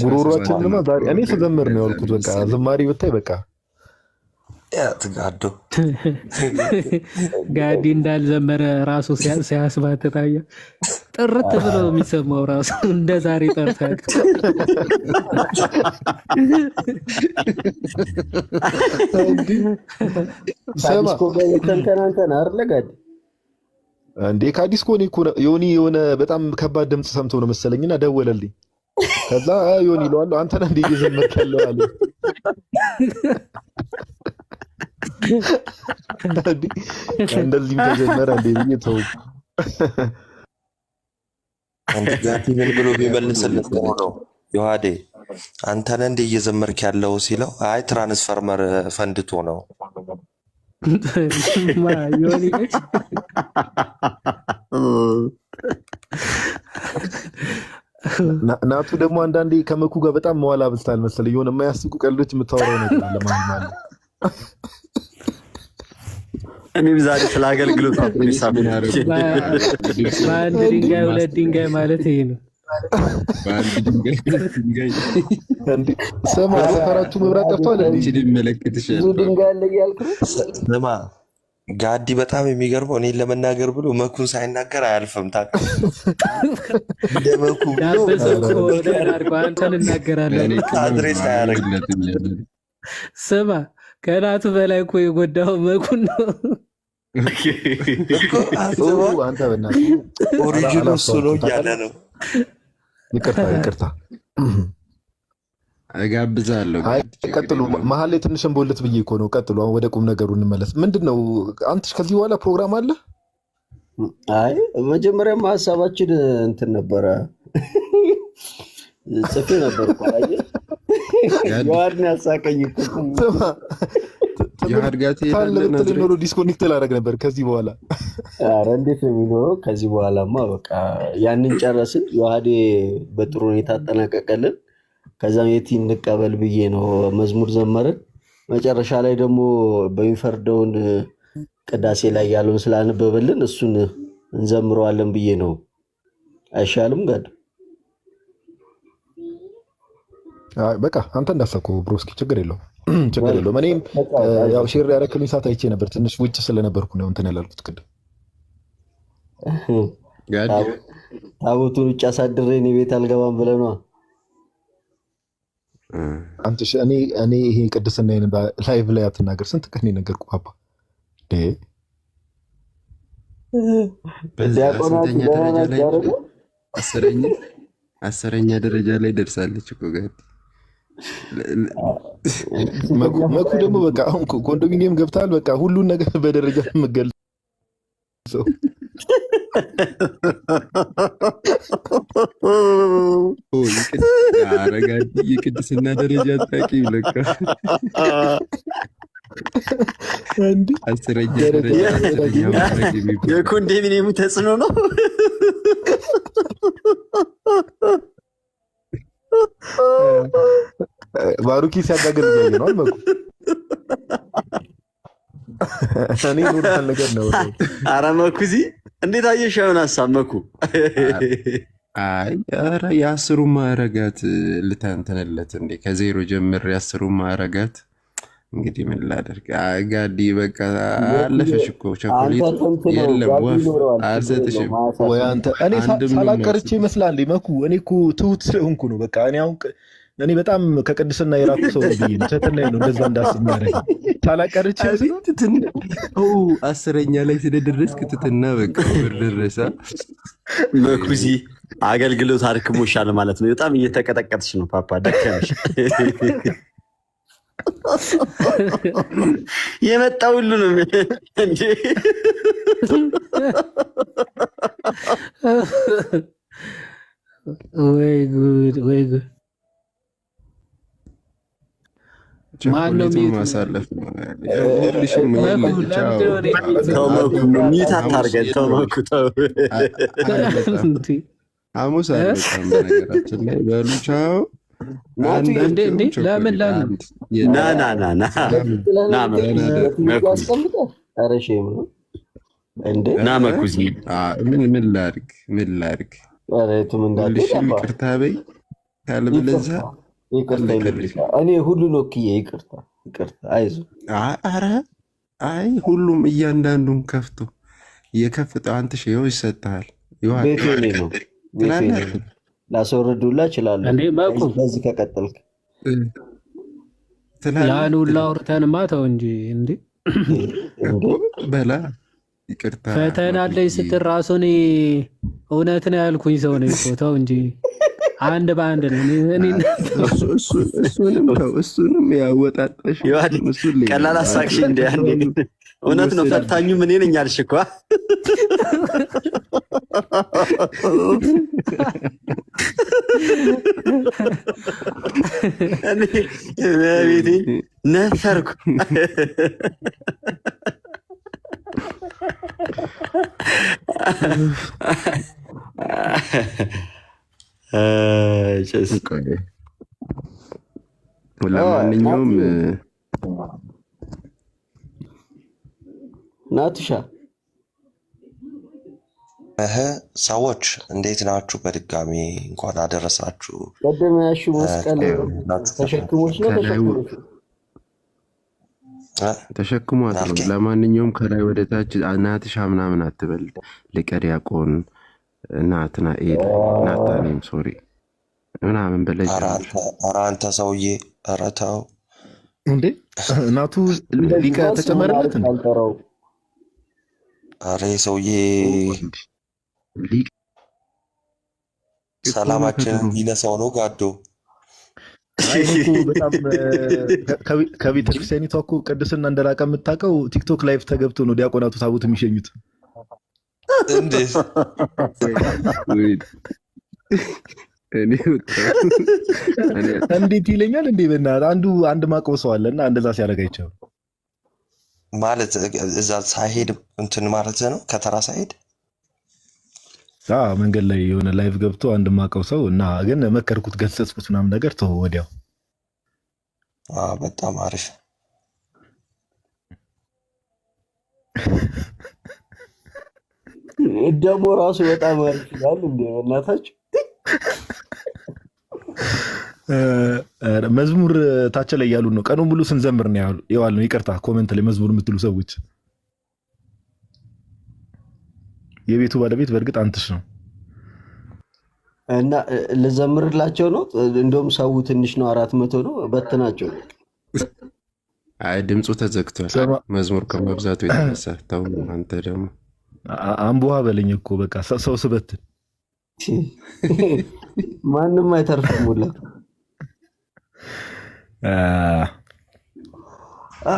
ጉሮሯችንማ ዛሬ እኔ ስዘምር ነው ያልኩት። በቃ ዝማሬ ብታይ በቃ ትጋዶ ጋዲ እንዳልዘመረ ራሱ ሲያስባት ታየ። ጥርት ብሎ የሚሰማው ራሱ እንደ ዛሬ ጠርታል። እንዴ ከዲስኮ ዮኒ የሆነ በጣም ከባድ ድምፅ ሰምቶ ነው መሰለኝና ደወለልኝ። ከዛ ዮኒ ይለዋል አንተ ነህ እንዴ እየዘመርክ ያለው አለ። እንደዚህ ተጀመረ እንዴ ብዬ ተው አንተ ጋር ምን ብሎ ቢመልስለት ነው ዮሐዴ አንተ ነህ እንዴ እየዘመርክ ያለው ሲለው አይ ትራንስፈርመር ፈንድቶ ነው ዮኒ ናቱ ደግሞ አንዳንዴ ከመኩ ጋር በጣም መዋላ ብልታል መሰለኝ። የሆነ የማያስቁ ቀልዶች የምታወራው ነገር አለ ማለት እኔም ዛሬ ስለ አገልግሎት በአንድ ድንጋይ ሁለት ድንጋይ ማለት ይሄ ነው። ስማ ሰፈራችሁ መብራት ጠፍቷል ስማ ጋዲ በጣም የሚገርመው እኔን ለመናገር ብሎ መኩን ሳይናገር አያልፍም። እንደ መኩ ብሎ አንተን እናገራለን አድሬስ አያደርግ። ስማ ከናቱ በላይ እኮ የጎዳው መኩን ነው። ኦሪጂኑ እሱ ነው እያለ ነው። ይቅርታ እጋብዛለሁ። ቀጥሉ። መሀል ላይ ትንሽ እንቦልት ብዬ እኮ ነው። ቀጥሉ። አሁን ወደ ቁም ነገሩ እንመለስ። ምንድን ነው አንተሽ ከዚህ በኋላ ፕሮግራም አለ? አይ መጀመሪያም ሀሳባችን እንትን ነበረ ጽፌ ነበር እኮ አይደል? ያድን ያሳቀኝ እኮ ኖሮ ዲስኮኔክት ላደርግ ነበር ከዚህ በኋላ። ኧረ እንዴት ነው የሚኖረው ከዚህ በኋላማ? በቃ ያንን ጨረስን። ዮሐዴ በጥሩ ሁኔታ አጠናቀቀልን። ከዛም የቲ እንቀበል ብዬ ነው መዝሙር ዘመርን። መጨረሻ ላይ ደግሞ በሚፈርደውን ቅዳሴ ላይ ያለውን ስላነበበልን እሱን እንዘምረዋለን ብዬ ነው። አይሻልም ጋር? በቃ አንተ እንዳሰብከው ብሮስኪ ችግር የለውም ችግር የለውም። እኔም ያው ሼር ያደረክልኝ ሰዓት አይቼ ነበር። ትንሽ ውጭ ስለነበርኩ ነው እንትን ያላልኩት ቅድም። ታቦቱን ውጭ አሳድሬ እኔ ቤት አልገባም ብለህ ነዋ። አንተ እኔ ይሄ ቅድስና ላይቭ ላይ አትናገር። ስንት ቀን ነገርኩ ፓፓ። አስረኛ ደረጃ ላይ ደርሳለች እኮ ጋር መኩ ደግሞ በቃ አሁን ኮንዶሚኒየም ገብታል። በቃ ሁሉን ነገር በደረጃ የምገልጸው የቅድስና ደረጃ አጣቂ ለካ አስረኛ ደረጃ የኮንዶሚኒየሙ ተጽዕኖ ነው። ባሩኪ ሲያጋገል ነው አልመኩ እኔ ኖርታል ነገር ነው። ኧረ መኩዚ እንዴት አየሽ? አሁን ሀሳብ መኩ አይ ኧረ የአስሩ ማዕረጋት ልታንተንለት እንዴ ከዜሮ ጀምር የአስሩ ማዕረጋት እንግዲህ ምን ላደርግ? ጋዲ በቃ አለፈሽ እኮ ቸኮሌት የለም ወፍ አልሰጥሽም ወይ አንተ። እኔ ሳላቀርቼ ይመስላል መኩ። እኔ እኮ ትሁት ስለሆንኩ ነው። በቃ እኔ በጣም ከቅድስና የራቁ ሰው ነው። ትህትና ነው እንደዛ እንዳስብ ማድረግ። ሳላቀርቼ አስረኛ ላይ ስለደረስክ ትህትና በቃ ደረሰ። መኩዚ አገልግሎት አድክሞሻል ማለት ነው። በጣም እየተቀጠቀጥሽ ነው ፓፓ፣ ደከመሽ። የመጣ ሁሉ ነው እንዴ? ወይ ጉድ ወይ ጉድ! ማነው ማሳለፍ ሚት አታርገን። ተው መኩ ተው። ሐሙስ አልመጣም በነገራችን ላይ በሉ ቻው። ለምን ና መኩዚ ምን ላድርግ ይቅርታ በይ ካልብለዛ እኔ ሁሉን ወክዬ ይቅርታ አይዞህ። ኧረ አይ ሁሉም እያንዳንዱን ከፍቶ የከፍተው አንተ ይኸው ይሰጥሃል። ቤቴ ነው ላስወርዱላ እችላለሁ በዚህ ከቀጠልክ ያን ሁላ አውርተንማ ተው እንጂ እንዴ በላ ይቅርታ ፈተና አለኝ ስትል ራሱ እኔ እውነት ነው ያልኩኝ ሰው ነው እኮ ተው እንጂ አንድ በአንድ ነው። እሱንም ያወጣጣሽ ቀላል አሳቅሽ እንደ እውነት ነው ፈታኙ ምን ነኝ አልሽ እኮ ቤቴ ነፈርኩ። ለማንኛውም ናትሻ ሰዎች እንዴት ናችሁ? በድጋሚ እንኳን አደረሳችሁ። ቀደም ያሹ መስቀል ተሸክሞች ነው ተሸክሟት። ለማንኛውም ከላይ ወደ ታች ናትሻ ምናምን አትበል። ሊቀ ዲያቆን ናትናኤል ናታኔም ሶሪ ምናምን በለኝ። ኧረ አንተ ሰውዬ ኧረ ተው እንዴ! እናቱ ሊቀ ተጨመረለት እንዴ? ኧረ ሰውዬ ሰላማችንን ሊነሳው ነው ጋዶ። በጣም ከቤተ ክርስቲያኒቷ እኮ ቅድስና እንደራቀ የምታውቀው ቲክቶክ ላይቭ ተገብቶ ነው ዲያቆናቱ ታቦት የሚሸኙት። እንዴት እንዴት ይለኛል እንዴ? በእናትህ አንድ ማቀው ሰው አለና እንደዛ ሲያደርግ አይቻልም ማለት እዛ ሳይሄድ እንትን ማለት ነው። ከተራ ሳይሄድ መንገድ ላይ የሆነ ላይቭ ገብቶ አንድ ማቀው ሰው እና ግን መከርኩት፣ ገሰጽኩት ምናምን ነገር ተው ወዲያው። በጣም አሪፍ ደግሞ ራሱ በጣም አሪፍ ይላል እንዴ በእናታችሁ። መዝሙር ታች ላይ ያሉ ነው ቀኑ ሙሉ ስንዘምር ነው የዋል ነው። ይቅርታ ኮሜንት ላይ መዝሙር የምትሉ ሰዎች የቤቱ ባለቤት በእርግጥ አንተሽ ነው እና ልዘምርላቸው ነው። እንደውም ሰው ትንሽ ነው 400 ነው በትናቸው። አይ ድምፁ ተዘግቷል መዝሙር ከመብዛቱ የተነሳ። ተው አንተ ደግሞ አንቡሃ በለኝ እኮ በቃ ሰው ስበትን ማንም አይተርፍም። ሁላ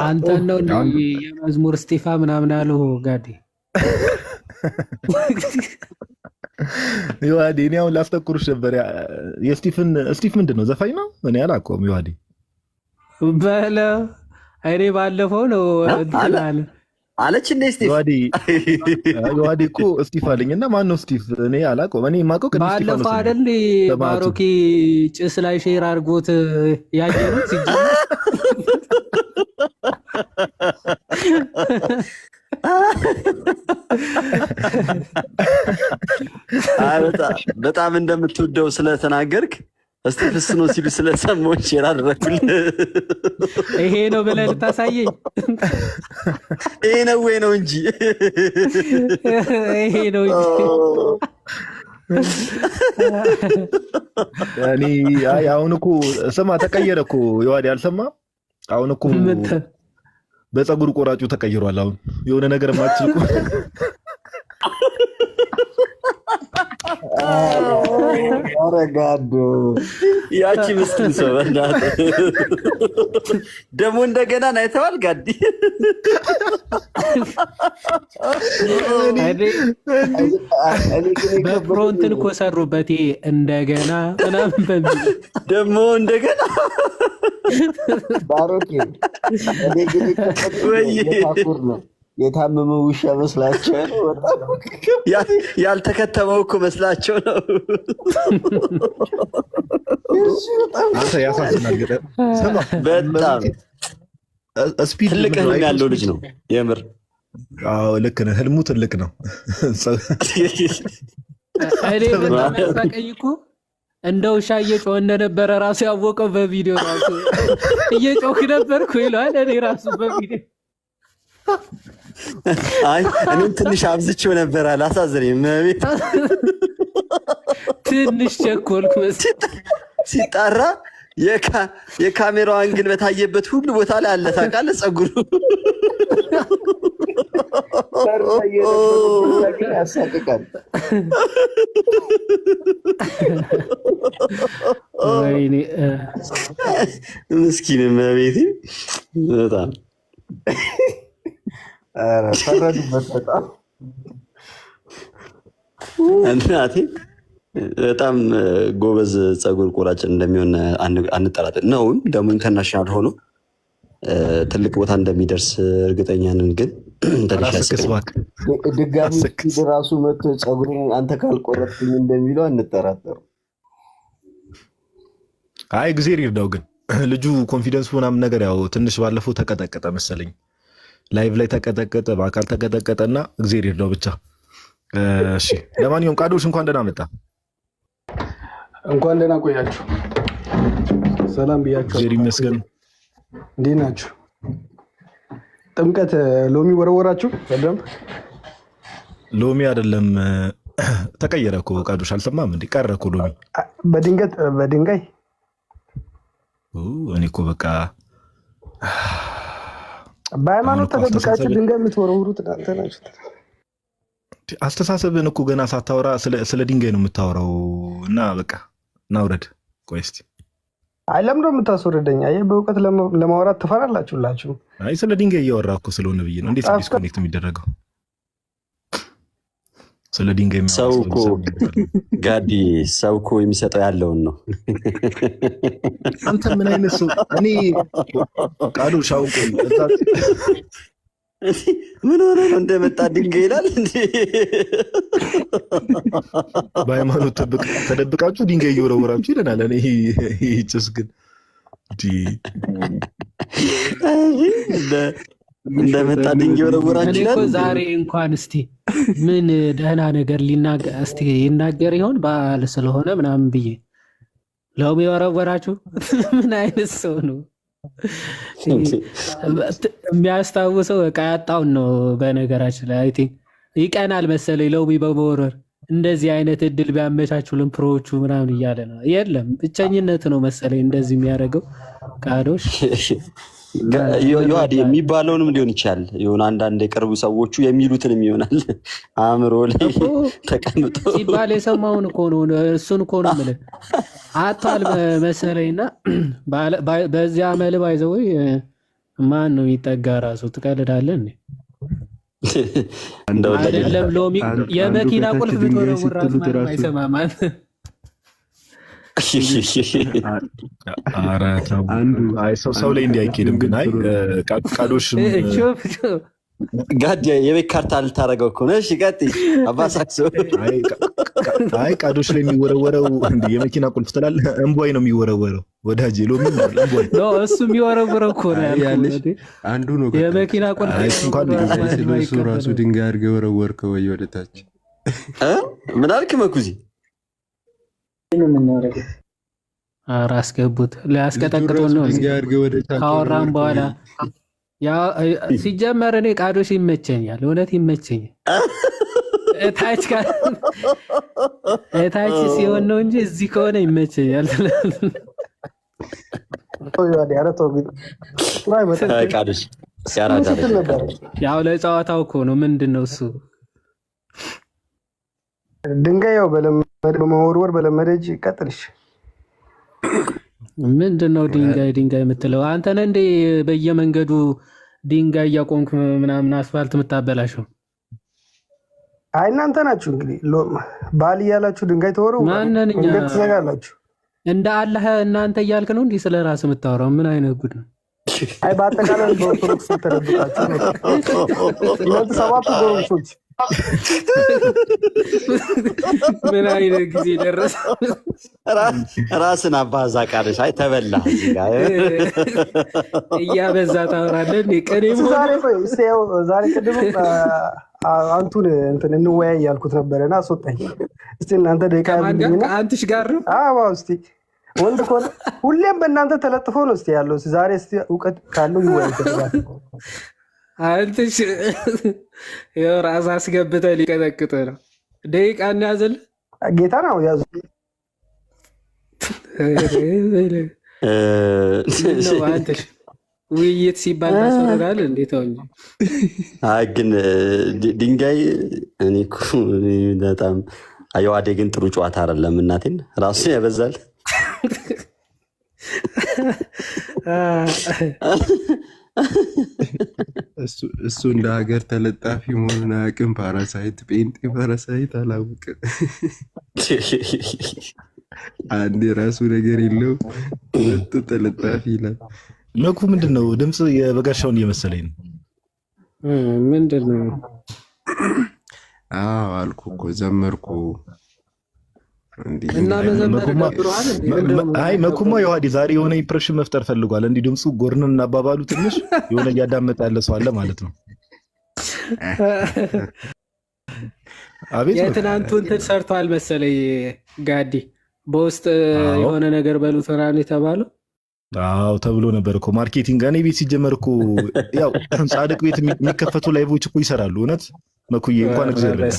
አንተ ነው የመዝሙር እስጢፋ ምናምን አሉ ጋዴ ዮሐዴ። እኔ አሁን ላስጠቁርሽ ነበር። ስቲፍ ምንድን ነው ዘፋኝ ነው? እኔ አላውቀውም። ዮሐዴ በለ እኔ ባለፈው ነው እንትላል አለች እንደ ስቲፍ ዮሐዴ እኮ ስቲፍ አለኝና ማን ነው ስቲፍ? እኔ አላውቀውም። እኔ የማውቀው ቅድስት ስቲፋኖስ ነው። ባለፈው አይደል ባሮኪ ጭስ ላይ ሼር አድርጎት ያየሩት ሲጀምር በጣም እንደምትወደው ስለተናገርክ እስቲ ፍስኖ ሲሉ ስለሰማሁኝ ሼር አደረኩልህ። ይሄ ነው ብለህ ልታሳየኝ? ይሄ ነው ወይ ነው እንጂ ይሄ ነው እንጂ እኔ አሁን እኮ ስማ ተቀየረ እኮ ዮሐዴ አልሰማ። አሁን እኮ በፀጉር ቆራጩ ተቀይሯል። አሁን የሆነ ነገር ማትልቁ አረጋዶ ያቺ ምስኪን ሰው በእናትህ ደግሞ እንደገና ናይተዋል ጋዲ በፍሮንትን እኮ ሰሩበት እንደገና ምናምን በሚል ደግሞ እንደገና ባሮኬ እኔ ግን የታኩር ነው የታመመ ውሻ መስላቸው ነው። ያልተከተመው እኮ መስላቸው ነው። አንተ ያሳዝናል። በጣም ትልቅ ህልም ያለው ልጅ ነው የምር። አዎ ልክ ነህ። ህልሙ ትልቅ ነው። እኔ በጣም ያሳቀኝ እኮ እንደ ውሻ እየጮህ እንደነበረ ራሱ ያወቀው በቪዲዮ ራሱ እየጮህ ነበርኩ ይለዋል። እኔ ራሱ በቪዲዮ አይ እኔም ትንሽ አብዝቼው ነበር አላሳዝነኝ መቤት ትንሽ ቸኮልኩ መሰለኝ። ሲጣራ የካሜራው አንግል በታየበት ሁሉ ቦታ ላይ አለ ታውቃለህ ፀጉሩ ያሳቅቃል። ወይኔ ምስኪን መቤቴ በጣም ፈረዱበት በጣም እናቴ በጣም ጎበዝ ፀጉር ቆራጭ እንደሚሆን አንጠራጠር ነው። ደግሞ ኢንተርናሽናል ሆኖ ትልቅ ቦታ እንደሚደርስ እርግጠኛ ነን። ግን ድጋሚ ራሱ መጥቶ ፀጉርን አንተ ካልቆረጥኩኝ እንደሚለው አንጠራጠሩ። አይ እግዜር ይርዳው። ግን ልጁ ኮንፊደንስ ምናምን ነገር ያው ትንሽ ባለፈው ተቀጠቀጠ መሰለኝ፣ ላይቭ ላይ ተቀጠቀጠ፣ በአካል ተቀጠቀጠና እግዜር ይርዳው ብቻ። እሺ ለማንኛውም ቃዶሽ እንኳን ደህና መጣ። እንኳን ደህና ቆያችሁ። ሰላም ብያችሁ። እግዜር ይመስገን። እንዴት ናችሁ? ጥምቀት ሎሚ ወረወራችሁ? በደንብ ሎሚ አይደለም ተቀየረ እኮ ቃዶሽ፣ አልሰማም እንዴ? ቀረ እኮ ሎሚ በድንጋይ እኔ እኮ በቃ በሃይማኖት ተደብቃችሁ ድንጋይ የምትወረውሩት እናንተ ናችሁ። አስተሳሰብን እኮ ገና ሳታወራ ስለ ድንጋይ ነው የምታወራው። እና በቃ እናውረድ። ቆይ እስኪ አይ ለምንድን ነው የምታስወርደኝ? አየህ በእውቀት ለማውራት ትፈራላችሁላችሁ። አይ ስለ ድንጋይ እያወራ እኮ ስለሆነ ብዬ ነው። እንዴት ዲስኮኔክት የሚደረገው? ስለ ድንጋይ ሰው እኮ ጋዲ ሰው እኮ የሚሰጠው ያለውን ነው። አንተ ምን አይነት ሰው? እኔ ቃዶሽ አውቆ ምን ሆነ ነው እንደመጣ ድንጋይ ይላል እንዴ? በሃይማኖት ተደብቃችሁ ድንጋይ እየወረወራችሁ ይለናል። እኔ ጭስ ግን እንደመጣ ድንጋይ ወረወራችሁ ይላል። ዛሬ እንኳን እስቲ ምን ደህና ነገር ይናገር ይሆን በዓል ስለሆነ ምናምን ብዬ ሎሚ ወረወራችሁ። ምን አይነት ሰው ነው? የሚያስታውሰው እቃ ያጣውን ነው። በነገራችን ላይ አይ ቲንክ ይቀናል መሰለኝ ሎሚ በመወረር። እንደዚህ አይነት እድል ቢያመቻቹልን ፕሮዎቹ ምናምን እያለ ነው። የለም ብቸኝነት ነው መሰለኝ እንደዚህ የሚያደርገው ቃዶሽ። ዮሐዴ የሚባለውንም ሊሆን ይችላል። የሆነ አንዳንድ የቅርቡ ሰዎቹ የሚሉትንም ይሆናል አእምሮ ላይ ተቀምጦ ሲባል የሰማውን እኮ ነው። እሱን እኮ ነው የምልህ አቷል መሰለኝና በዚያ መልብ አይዘው ማን ነው የሚጠጋ ራሱ ትቀልዳለህ እንዴ? አይደለም ሎሚ የመኪና ቁልፍ ብትወረውር ራሱ ማንም አይሰማም። ሰው ላይ እንዲህ አይኬድም። ግን አይ ቃዶሽም ጋዲ የቤት ካርታ ልታደርገው እኮ ነው። እሺ ቀጥይ አባሳክሶ። አይ ቃዶሽ ላይ የሚወረወረው የመኪና ቁልፍ ትላለህ። እንቧይ ነው የሚወረወረው ወዳጄ። ሎሚ ነው እሱ የሚወረወረው እኮ ነው ያልኩት። አንዱ ነው የመኪና ቁልፍ እሱ ራሱ ድንጋይ አድርገህ ወረወርከው ወይ ወደታች። ምን አልክ መኩዚ? ኧረ አስገቡት። ሊያስቀጠቅጡን ነው ካወራን በኋላ። ሲጀመር እኔ ቃዶሽ ይመቸኛል፣ እውነት ይመቸኛል። እታች ሲሆን ነው እንጂ እዚህ ከሆነ ይመቸኛል። ያው ለጨዋታው እኮ ነው። ምንድን ነው እሱ ድንጋይ ያው በመወርወር በለመደች ቀጥልሽ። ምንድን ነው ድንጋይ የምትለው አንተ ነህ እንዴ? በየመንገዱ ድንጋይ እያቆምክ ምናምን አስፋልት የምታበላሸው አይ እናንተ ናችሁ እንግዲህ ባል እያላችሁ ድንጋይ ተወረው ማንነኛ ትዘጋላችሁ። እንደ አላህ እናንተ እያልክ ነው እንዲህ ስለ ራስህ የምታወራው? ምን አይነት ጉድ ነው? አይ በአጠቃላይ በኦርቶዶክስ ተደብቃችሁ እናንተ ሰባቱ ጎረምሶች ምን አይነት ጊዜ ደረሰ? ራስን አባዛ ቃለሽ። አይ ተበላ እያበዛ ታወራለህ። ዛሬ ቅድም አንቱን እንትን እንወያይ ያልኩት ነበረና አስወጣኝ። እስቲ እናንተ ደቂቃ ያሉኝና ከአንትሽ ጋር ነው። አዎ እስቲ ወንድ ከሆነ ሁሌም በእናንተ ተለጥፎ ነው እስቲ ያለው። ዛሬ እስቲ እውቀት ካለው ይወያይ ተባለ። አንትሽ ይኸው ራስ አስገብተህ ሊቀጠቅጥ ነው። ደቂቃ እናያዘል ጌታ ነው ያዙ። አንትሽ ውይይት ሲባል ታስወርዳል እንዴት ነው? አይ ግን ድንጋይ እኔ እኮ በጣም አየዋዴ ግን ጥሩ ጨዋታ አይደለም። እናቴን ራሱ ያበዛል። እሱ እንደ ሀገር ተለጣፊ መሆኑን አያውቅም። ፓራሳይት ጴንጤ ፓራሳይት አላውቅም። አንድ የራሱ ነገር የለው መጡ ተለጣፊ ይላል። መኩ ምንድን ነው ድምፅ የበጋሻውን እየመሰለኝ ነው። ምንድን ነው? አዎ አልኩ እኮ ዘመርኩ። እና መዘመር ገብረዋል። አይ መኩማ የዋዲ ዛሬ የሆነ ኢምፕሬሽን መፍጠር ፈልጓል። እንዲህ ድምፁ ጎርንን እናባባሉ ትንሽ የሆነ እያዳመጠ ያለ ሰው አለ ማለት ነው። አቤት የትናንቱ እንትን ሰርቷል መሰለኝ ጋዲ በውስጥ የሆነ ነገር በሉት ምናምን የተባለው አዎ ተብሎ ነበር እኮ ማርኬቲንግ። እኔ ቤት ሲጀመር እኮ ያው ጻድቅ ቤት የሚከፈቱ ላይቮች እኮ ይሰራሉ። እውነት መኩዬ እንኳን እግዚአብሔር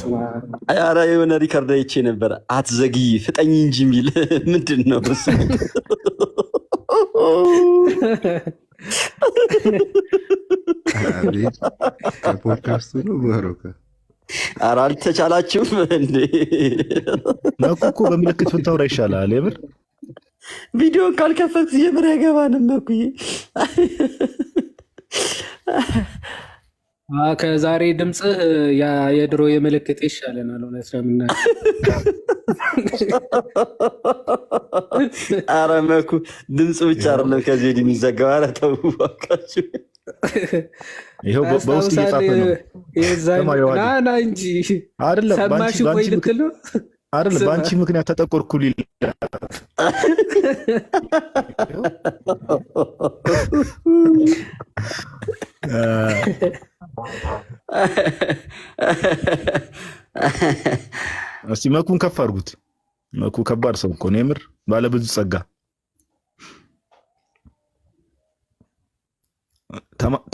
ኧረ የሆነ ሪከርድ አይቼ ነበር። አትዘግይ ፍጠኝ እንጂ የሚል ምንድን ነው እሱ? ከፖድካስቱ ነው ባሮካ። ኧረ አልተቻላችሁም እንዴ? መኩ እኮ በምልክት ብታወራ ይሻላል የምር። ቪዲዮን ካልከፈትኩ የምር አይገባንም መኩዬ። ከዛሬ ድምፅህ የድሮ የምልክት ይሻለናል። እውነት ለምናምን ኧረ መኩ ድምፅ ብቻ አይደለም ከዚህ ወዲህ የሚዘጋው። ኧረ ተው እባካችሁ። ይኸው በውስጥ እየጻፈ ነው። ና እንጂ አይደለም ሰማሽ ወይ ልትል ነው አይደለም በአንቺ ምክንያት ተጠቆርኩ ሊል እስቲ መኩን ከፍ አድርጉት። መኩ ከባድ ሰው እኮ ነው የምር ባለብዙ ጸጋ።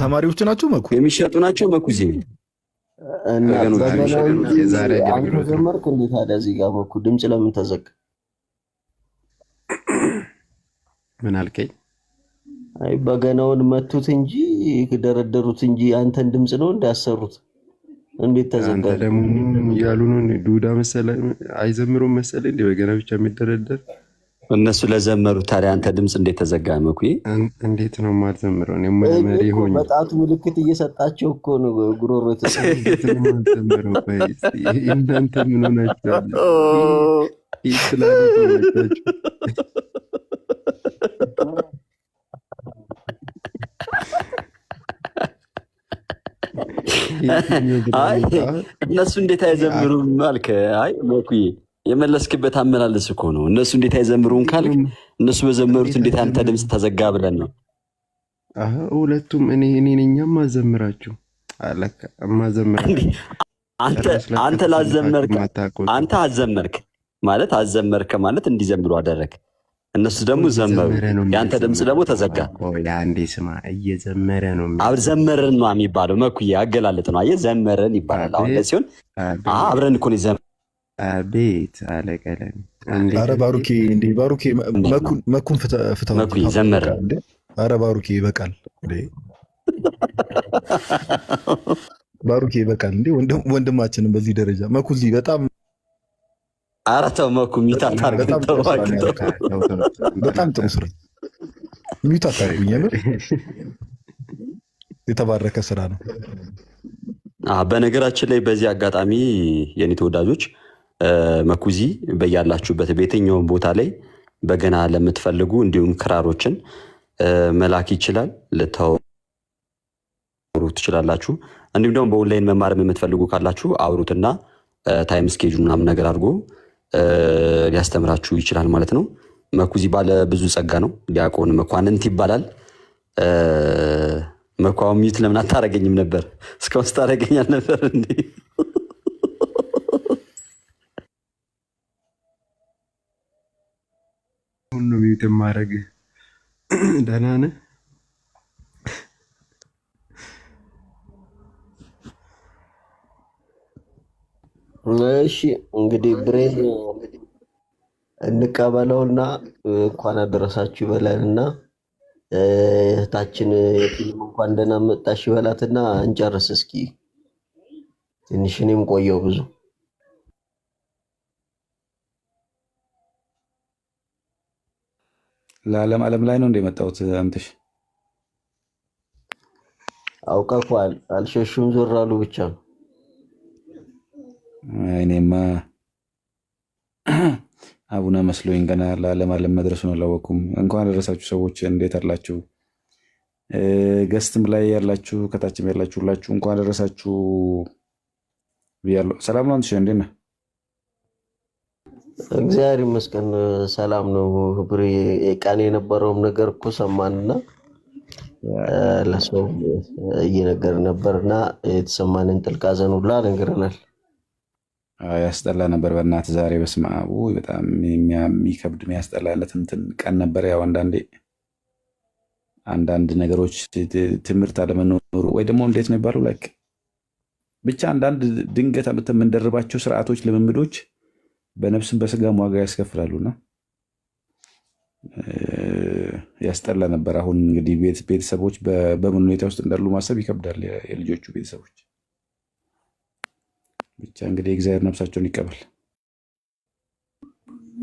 ተማሪዎች ናቸው መኩ የሚሸጡ ናቸው መኩ ዜ አንተ ዘመርክ እንዴት አለ እዚህ ጋር መኩ ድምፅ ለምን ተዘጋ? ምን አልከኝ? አይ በገናውን መቱት እንጂ ደረደሩት እንጂ አንተን ድምፅ ነው እንዳሰሩት። እንዴት ተዘጋ? አንተ ደግሞ ያሉ ነው ዱዳ መሰለ አይዘምሩም መሰለ እንደ በገና ብቻ የሚደረደር እነሱ ለዘመሩ። ታዲያ አንተ ድምፅ እንዴት ተዘጋ መኩዬ? እንዴት ነው የማልዘምረው? እኔ መሪ ሆኜ በጣቱ ምልክት እየሰጣቸው እኮ ነው ጉሮሮ የተዘመረው። እናንተ ምን ሆናችኋል? ኢስላም ሆናችሁ አይ እነሱ እንዴት አይዘምሩም አልክ? አይ መኩዬ የመለስክበት አመላለስ እኮ ነው። እነሱ እንዴት አይዘምሩም ካልክ እነሱ በዘመሩት እንዴት አንተ ድምፅ ተዘጋ ብለን ነው። ሁለቱም እኔ ነኝ ማዘምራችሁ አለካ ማዘምራችሁ። አንተ ላዘመርክ አንተ አዘመርክ ማለት አዘመርክ ማለት እንዲዘምሩ አደረግ። እነሱ ደግሞ ዘመሩ። ያንተ ድምፅ ደግሞ ተዘጋ። አንዴ ስማ እየዘመረ ነው አብዘመርን ነው የሚባለው። መኩዬ አገላለጥ ነው። አየህ ዘመርን ይባላል። አሁን ለሲሆን አብረን እኮ ነው ዘመር አቤት አለቀለን። ኧረ ባሩኬ እንዴ ባሩኬ መኩን ፍታው መኩዬ ዘመረ። ኧረ ባሩኬ ይበቃል እንዴ ባሩኬ ይበቃል እንዴ ወንድማችንን በዚህ ደረጃ መኩ እዚህ በጣም ኧረ ተው መኩ ሚውት አድርገን በጣም ጥሩ ስራ ሚውት አድርጉኝ። የምር የተባረከ ስራ ነው። በነገራችን ላይ በዚህ አጋጣሚ የኔ ተወዳጆች መኩዚ በያላችሁበት በየትኛውም ቦታ ላይ በገና ለምትፈልጉ እንዲሁም ክራሮችን መላክ ይችላል። ልታወሩ ትችላላችሁ። እንዲሁም ደግሞ በኦንላይን መማርም የምትፈልጉ ካላችሁ አውሩትና ታይም ስኬጁል ምናምን ነገር አድርጎ ሊያስተምራችሁ ይችላል ማለት ነው። መኩዚ ባለ ብዙ ጸጋ ነው። ዲያቆን መኳንንት ይባላል። መኳው ሚዩት ለምን አታረገኝም ነበር? እስካሁን ስታረገኛል ነበር እንዴ? ሁሉ ሚዩት ማድረግ ደህና ነህ? እሺ እንግዲህ ብሬን እንቀበለውና እንኳን አደረሳችሁ ይበላልና እህታችን የፊልም እንኳን ደህና መጣሽ ይበላትና እንጨርስ እስኪ። ትንሽ እኔም ቆየው ብዙ ዓለም ላይ ነው እንደመጣሁት አንተሽ አውቀኳል። አልሸሹም ዞር አሉ ብቻ ነው። እኔማ አቡነ መስሎኝ ገና ለዓለም መድረሱን አላወኩም። እንኳን አደረሳችሁ ሰዎች፣ እንዴት አላችሁ? ገስትም ላይ ያላችሁ ከታችም ያላችሁ ሁላችሁ እንኳን አደረሳችሁ ብያለሁ። ሰላም ነው አንተሽ? እንዴት ነህ? እግዚአብሔር ይመስገን ሰላም ነው። ብሬ ቃኔ የነበረውም ነገር እኮ ሰማንና ለሰው እየነገር ነበርና የተሰማንን ጥልቅ ሐዘን ሁላ ነግረናል። ያስጠላ ነበር በእናትህ ዛሬ። በስመ አብ በጣም የሚከብድ የሚያስጠላለት እንትን ቀን ነበር። ያው አንዳንድ ነገሮች ትምህርት አለመኖሩ ወይ ደግሞ እንዴት ነው ይባሉ ላይክ ብቻ አንዳንድ ድንገት አመት የምንደርባቸው ስርዓቶች፣ ልምምዶች በነፍስም በስጋም ዋጋ ያስከፍላሉና ያስጠላ ነበር። አሁን እንግዲህ ቤተሰቦች በምን ሁኔታ ውስጥ እንዳሉ ማሰብ ይከብዳል። የልጆቹ ቤተሰቦች ብቻ እንግዲህ እግዚአብሔር ነፍሳቸውን ይቀበል።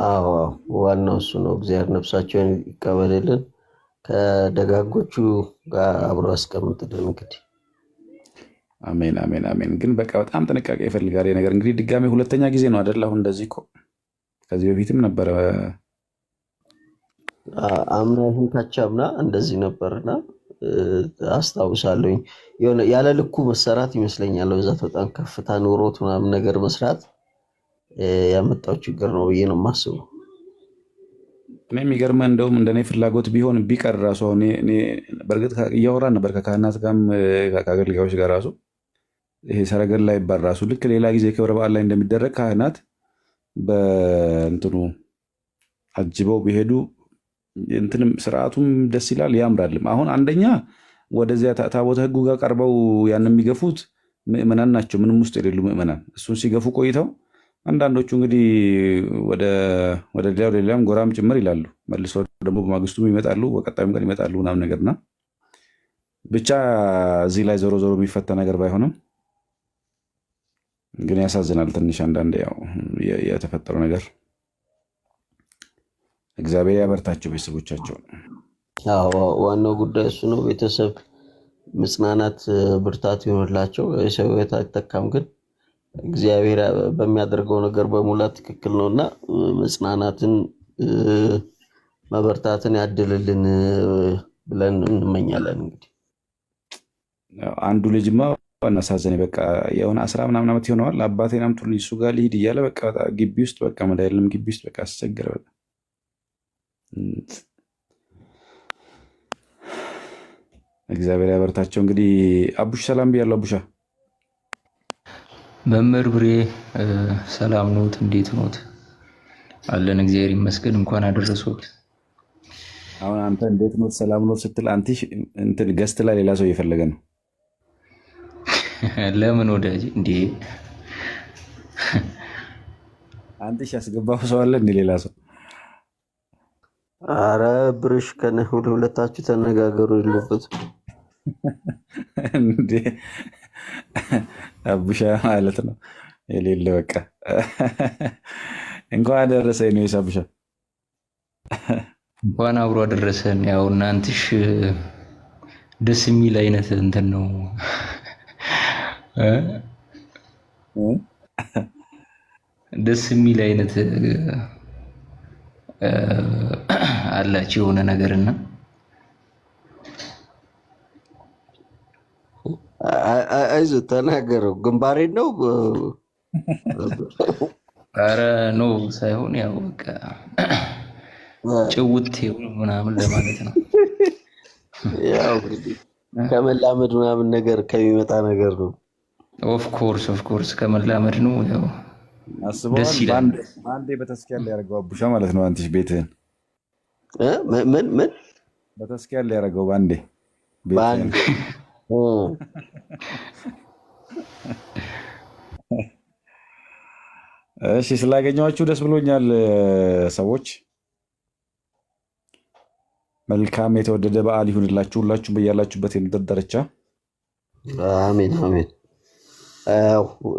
አዎ ዋናው እሱ ነው። እግዚአብሔር ነፍሳቸውን ይቀበልልን፣ ከደጋጎቹ ጋር አብሮ ያስቀምጥልን። እንግዲህ አሜን አሜን አሜን። ግን በቃ በጣም ጥንቃቄ ይፈልጋል ነገር። እንግዲህ ድጋሜ ሁለተኛ ጊዜ ነው አይደል? አሁን እንደዚህ እኮ ከዚህ በፊትም ነበረ። አምና ይሁን ካቻምና እንደዚህ ነበርና አስታውሳለሁኝ። የሆነ ያለ ልኩ መሰራት ይመስለኛል። በዛት በጣም ከፍታ ኑሮት ምናምን ነገር መስራት ያመጣው ችግር ነው ብዬ ነው የማስበው። እኔ የሚገርመህ እንደውም እንደኔ ፍላጎት ቢሆን ቢቀር ራሱ አሁን እኔ በእርግጥ እያወራን ነበር ከካህናት ጋርም ከአገልጋዮች ጋር ራሱ ይሄ ሰረገላ ይባል ራሱ ልክ ሌላ ጊዜ ክብረ በዓል ላይ እንደሚደረግ ካህናት በእንትኑ አጅበው ቢሄዱ እንትንም ስርዓቱም ደስ ይላል ያምራልም። አሁን አንደኛ ወደዚያ ታቦተ ሕጉ ጋር ቀርበው ያን የሚገፉት ምእመናን ናቸው፣ ምንም ውስጥ የሌሉ ምእመናን። እሱን ሲገፉ ቆይተው አንዳንዶቹ እንግዲህ ወደ ሌላም ጎራም ጭምር ይላሉ። መልሶ ደግሞ በማግስቱም ይመጣሉ፣ በቀጣዩም ቀን ይመጣሉ ምናምን ነገርና ብቻ እዚህ ላይ ዞሮ ዞሮ የሚፈታ ነገር ባይሆንም ግን ያሳዝናል ትንሽ አንዳንድ ያው የተፈጠረው ነገር። እግዚአብሔር ያበርታቸው ቤተሰቦቻቸው። ዋናው ጉዳይ እሱ ነው። ቤተሰብ መጽናናት ብርታት ይሆንላቸው። የሰው ሕይወት አይተካም፣ ግን እግዚአብሔር በሚያደርገው ነገር በሙላት ትክክል ነውና መጽናናትን መበርታትን ያድልልን ብለን እንመኛለን። እንግዲህ አንዱ ልጅማ እናሳዘነኝ። በቃ የሆነ 10 ምናምን ዓመት ይሆነዋል። አባቴን አምጡልኝ እሱ ጋር ልሂድ እያለ በቃ ግቢ ውስጥ በቃ መድኃኒዓለም ግቢ ውስጥ በቃ አስቸገረ በቃ። እግዚአብሔር ያበርታቸው። እንግዲህ አቡሽ ሰላም ብያለሁ። አቡሻ መምህር ብሬ ሰላም ኖት? እንዴት ኖት? አለን እግዚአብሔር ይመስገን። እንኳን አደረሶት። አሁን አንተ እንዴት ኖት ሰላም ኖት ስትል አንቲሽ እንትን ገስት ላይ ሌላ ሰው እየፈለገ ነው። ለምን ወዳጅ እንዴ? አንቲሽ ያስገባው ሰው አለ እንዴ? ሌላ ሰው? አረ ብርሽ ከነ ሁለታችሁ ተነጋገሩ የለበት እንዴ? አቡሻ ማለት ነው የሌለ በቃ እንኳን አደረሰኝ ነው የሳቡሻ። እንኳን አብሮ አደረሰን። ያው እናንትሽ ደስ የሚል አይነት እንትን ነው ደስ የሚል አይነት አላችሁ የሆነ ነገርና አይዞህ ተናገረው። ግንባሬ ነው ኧረ ኖ ሳይሆን ያው በቃ ጭውት ምናምን ለማለት ነው። ያው እንግዲህ ከመላመድ ምናምን ነገር ከሚመጣ ነገር ነው። ኦፍ ኮርስ ከመላመድ ነው። ያው አስበዋል። ደስ ይላል። በአንዴ በተስኪያ ላይ ያደረገው አቡሻ ማለት ነው። አንተሽ ቤትህን ምን በተስኪያ ላይ ያደረገው በአንዴ ቤትህን። በአንድ እሺ ስላገኘኋችሁ ደስ ብሎኛል ሰዎች። መልካም የተወደደ በዓል ይሁንላችሁ ሁላችሁም በያላችሁበት የምድር ዳርቻ። አሜን አሜን።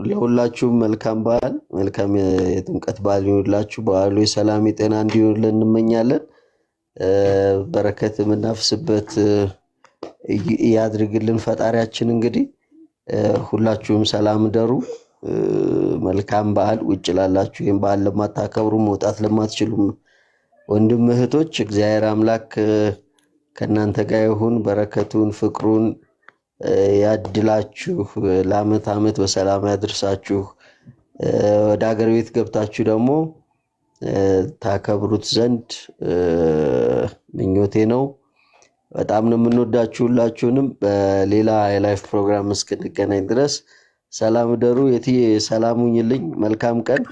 ለሁላችሁም መልካም በዓል፣ መልካም የጥምቀት በዓል ይሁንላችሁ። በዓሉ የሰላም የጤና እንዲሆንልን እንመኛለን። በረከት የምናፍስበት ያድርግልን ፈጣሪያችን። እንግዲህ ሁላችሁም ሰላም ደሩ። መልካም በዓል። ውጭ ላላችሁ ይህን በዓል ለማታከብሩ መውጣት ለማትችሉም ወንድም እህቶች እግዚአብሔር አምላክ ከእናንተ ጋር ይሁን። በረከቱን ፍቅሩን ያድላችሁ። ለዓመት ዓመት በሰላም ያድርሳችሁ። ወደ ሀገር ቤት ገብታችሁ ደግሞ ታከብሩት ዘንድ ምኞቴ ነው። በጣም ነው የምንወዳችሁ ሁላችሁንም። በሌላ የላይፍ ፕሮግራም እስክንገናኝ ድረስ ሰላም ደሩ። የትዬ ሰላም ሁኝልኝ። መልካም ቀን።